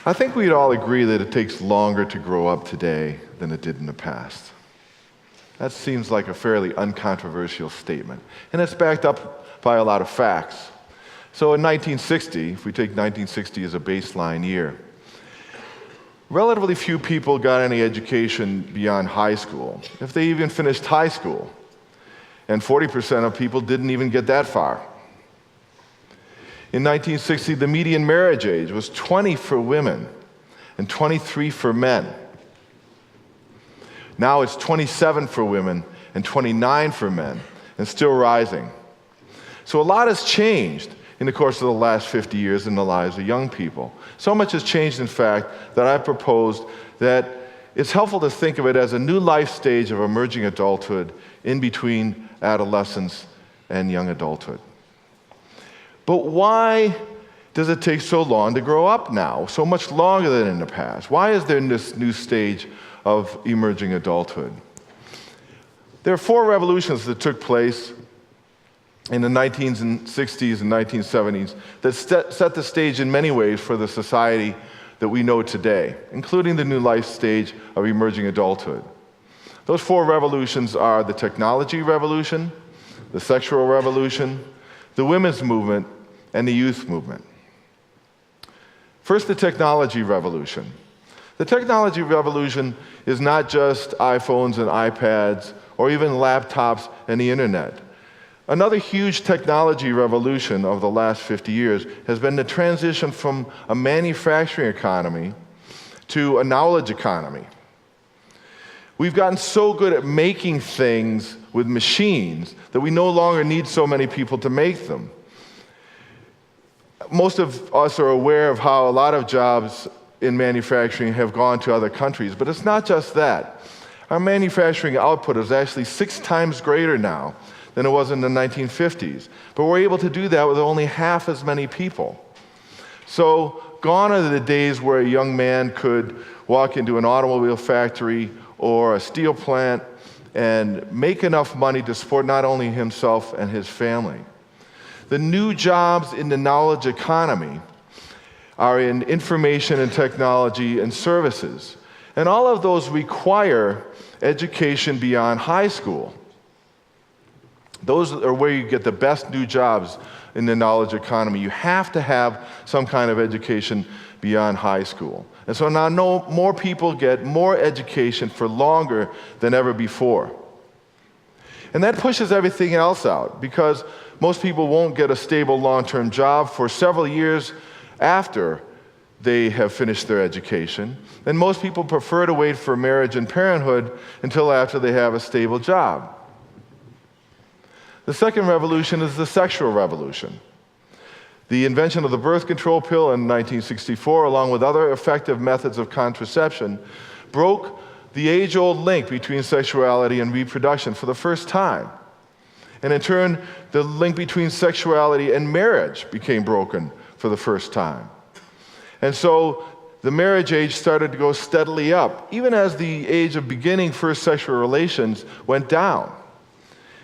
I think we'd all agree that it takes longer to grow up today than it did in the past. That seems like a fairly uncontroversial statement, and it's backed up by a lot of facts. So in 1960, if we take 1960 as a baseline year, relatively few people got any education beyond high school, if they even finished high school, and 40% of people didn't even get that far. In 1960, the median marriage age was 20 for women and 23 for men. Now it's 27 for women and 29 for men, and still rising. So a lot has changed in the course of the last 50 years in the lives of young people. So much has changed, in fact, that I proposed that it's helpful to think of it as a new life stage of emerging adulthood in between adolescence and young adulthood. But why does it take so long to grow up now, so much longer than in the past? Why is there this new stage of emerging adulthood? There are four revolutions that took place in the 1960s and 1970s that set the stage in many ways for the society that we know today, including the new life stage of emerging adulthood. Those four revolutions are the technology revolution, the sexual revolution, the women's movement, and the youth movement. First, the technology revolution. The technology revolution is not just iPhones and iPads or even laptops and the internet. Another huge technology revolution of the last 50 years has been the transition from a manufacturing economy to a knowledge economy. We've gotten so good at making things with machines that we no longer need so many people to make them. Most of us are aware of how a lot of jobs in manufacturing have gone to other countries, but it's not just that. Our manufacturing output is actually 6 times greater now than it was in the 1950s, but we're able to do that with only half as many people. So gone are the days where a young man could walk into an automobile factory or a steel plant and make enough money to support not only himself and his family. The new jobs in the knowledge economy are in information and technology and services. And all of those require education beyond high school. Those are where you get the best new jobs in the knowledge economy. You have to have some kind of education beyond high school. And so now more people get more education for longer than ever before. And that pushes everything else out, because most people won't get a stable long-term job for several years after they have finished their education. And most people prefer to wait for marriage and parenthood until after they have a stable job. The second revolution is the sexual revolution. The invention of the birth control pill in 1964, along with other effective methods of contraception, broke the age-old link between sexuality and reproduction for the first time. And in turn, the link between sexuality and marriage became broken for the first time. And so the marriage age started to go steadily up, even as the age of beginning first sexual relations went down.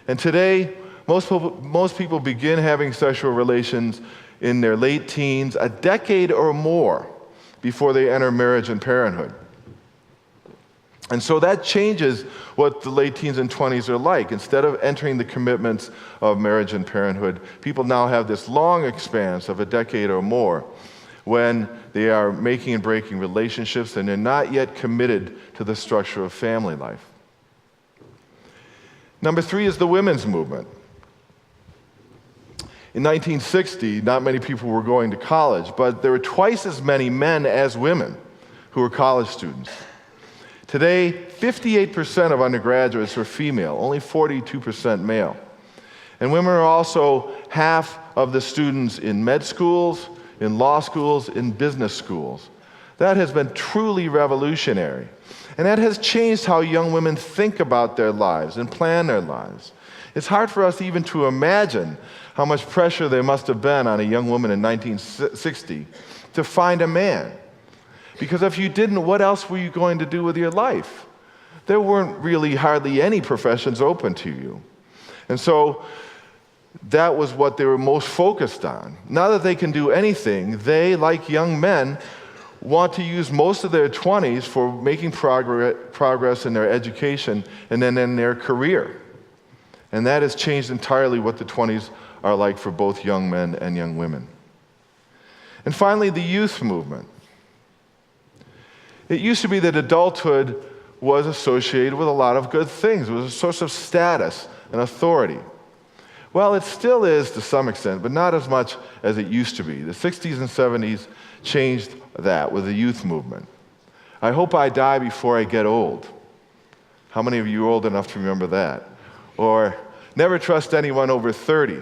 And today, most people begin having sexual relations in their late teens, a decade or more before they enter marriage and parenthood. And so that changes what the late teens and 20s are like. Instead of entering the commitments of marriage and parenthood, people now have this long expanse of a decade or more when they are making and breaking relationships and they're not yet committed to the structure of family life. Number 3 is the women's movement. In 1960, not many people were going to college, but there were twice as many men as women who were college students. Today, 58% of undergraduates are female, only 42% male. And women are also half of the students in med schools, in law schools, in business schools. That has been truly revolutionary. And that has changed how young women think about their lives and plan their lives. It's hard for us even to imagine how much pressure there must have been on a young woman in 1960 to find a man. Because if you didn't, what else were you going to do with your life? There weren't really hardly any professions open to you. And so that was what they were most focused on. Now that they can do anything, they, like young men, want to use most of their 20s for making progress in their education and then in their career. And that has changed entirely what the 20s are like for both young men and young women. And finally, the youth movement. It used to be that adulthood was associated with a lot of good things. It was a source of status and authority. Well, it still is to some extent, but not as much as it used to be. The 60s and 70s changed that with the youth movement. I hope I die before I get old. How many of you are old enough to remember that? Or never trust anyone over 30.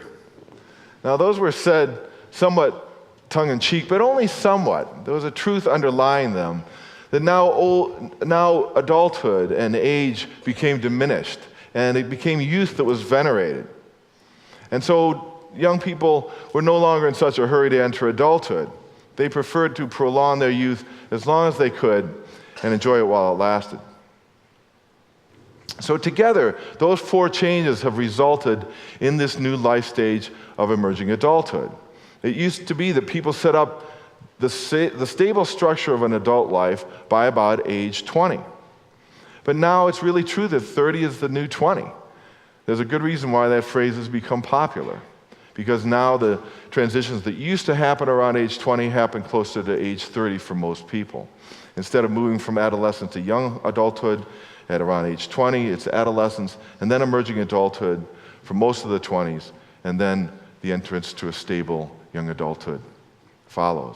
Now, those were said somewhat tongue-in-cheek, but only somewhat. There was a truth underlying them, that now adulthood and age became diminished, and it became youth that was venerated. And so young people were no longer in such a hurry to enter adulthood. They preferred to prolong their youth as long as they could and enjoy it while it lasted. So together, those four changes have resulted in this new life stage of emerging adulthood. It used to be that people set up the stable structure of an adult life by about age 20. But now it's really true that 30 is the new 20. There's a good reason why that phrase has become popular, because now the transitions that used to happen around age 20 happen closer to age 30 for most people. Instead of moving from adolescence to young adulthood at around age 20, it's adolescence and then emerging adulthood for most of the 20s, and then the entrance to a stable young adulthood follows.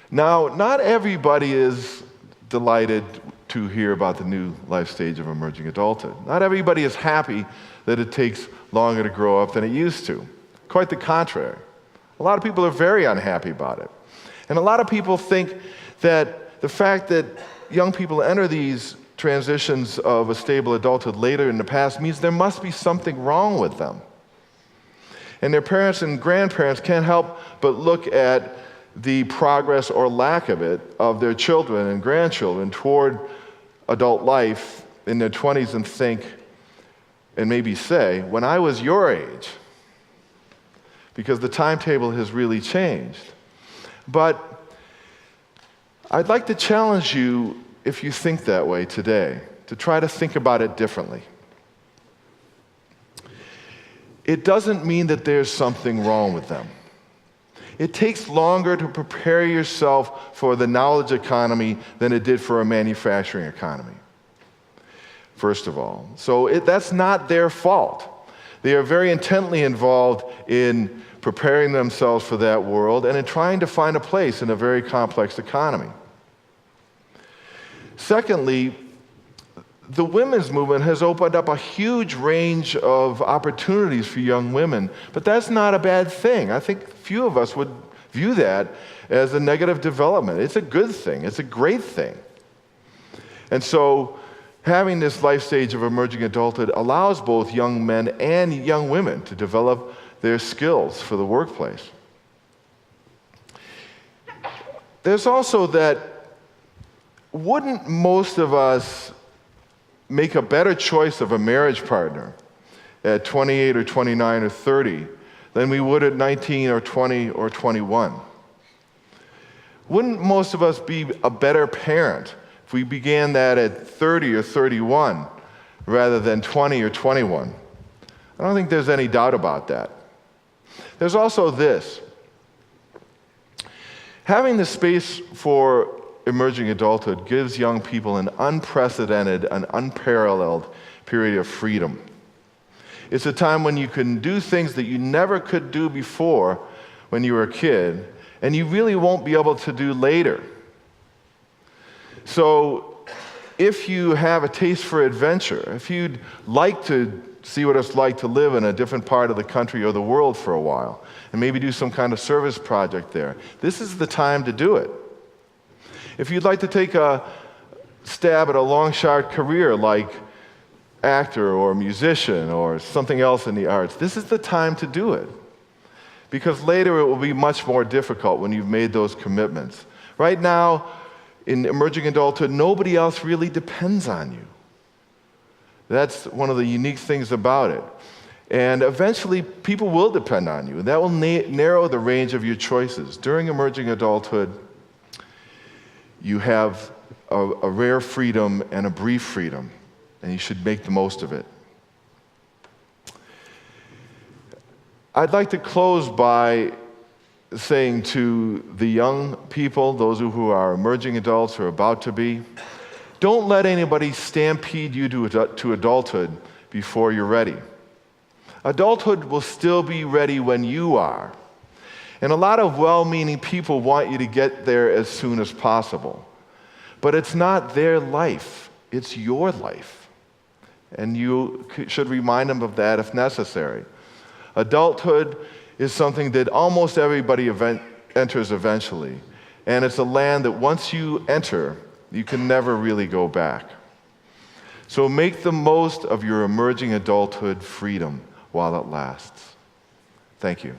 Now, not everybody is delighted to hear about the new life stage of emerging adulthood. Not everybody is happy that it takes longer to grow up than it used to. Quite the contrary. A lot of people are very unhappy about it. And a lot of people think that the fact that young people enter these transitions of a stable adulthood later in the past means there must be something wrong with them. And their parents and grandparents can't help but look at the progress or lack of it of their children and grandchildren toward adult life in their 20s and think, and maybe say, when I was your age, because the timetable has really changed. But I'd like to challenge you, if you think that way today, to try to think about it differently. It doesn't mean that there's something wrong with them. It takes longer to prepare yourself for the knowledge economy than it did for a manufacturing economy, first of all. So that's not their fault. They are very intently involved in preparing themselves for that world and in trying to find a place in a very complex economy. Secondly, the women's movement has opened up a huge range of opportunities for young women, but that's not a bad thing. I think few of us would view that as a negative development. It's a good thing. It's a great thing. And so having this life stage of emerging adulthood allows both young men and young women to develop their skills for the workplace. There's also that, wouldn't most of us make a better choice of a marriage partner at 28 or 29 or 30 than we would at 19 or 20 or 21? Wouldn't most of us be a better parent if we began that at 30 or 31 rather than 20 or 21? I don't think there's any doubt about that. There's also this. Having the space for emerging adulthood gives young people an unprecedented, an unparalleled period of freedom. It's a time when you can do things that you never could do before when you were a kid, and you really won't be able to do later. So if you have a taste for adventure, if you'd like to see what it's like to live in a different part of the country or the world for a while, and maybe do some kind of service project there, this is the time to do it. If you'd like to take a stab at a long shot career like actor or musician or something else in the arts, this is the time to do it. Because later it will be much more difficult when you've made those commitments. Right now, in emerging adulthood, nobody else really depends on you. That's one of the unique things about it. And eventually, people will depend on you. That will narrow the range of your choices. During emerging adulthood, you have a rare freedom and a brief freedom, and you should make the most of it. I'd like to close by saying to the young people, those who are emerging adults or about to be, don't let anybody stampede you to adulthood before you're ready. Adulthood will still be ready when you are. And a lot of well-meaning people want you to get there as soon as possible. But it's not their life, it's your life. And you should remind them of that if necessary. Adulthood is something that almost everybody enters eventually. And it's a land that once you enter, you can never really go back. So make the most of your emerging adulthood freedom while it lasts. Thank you.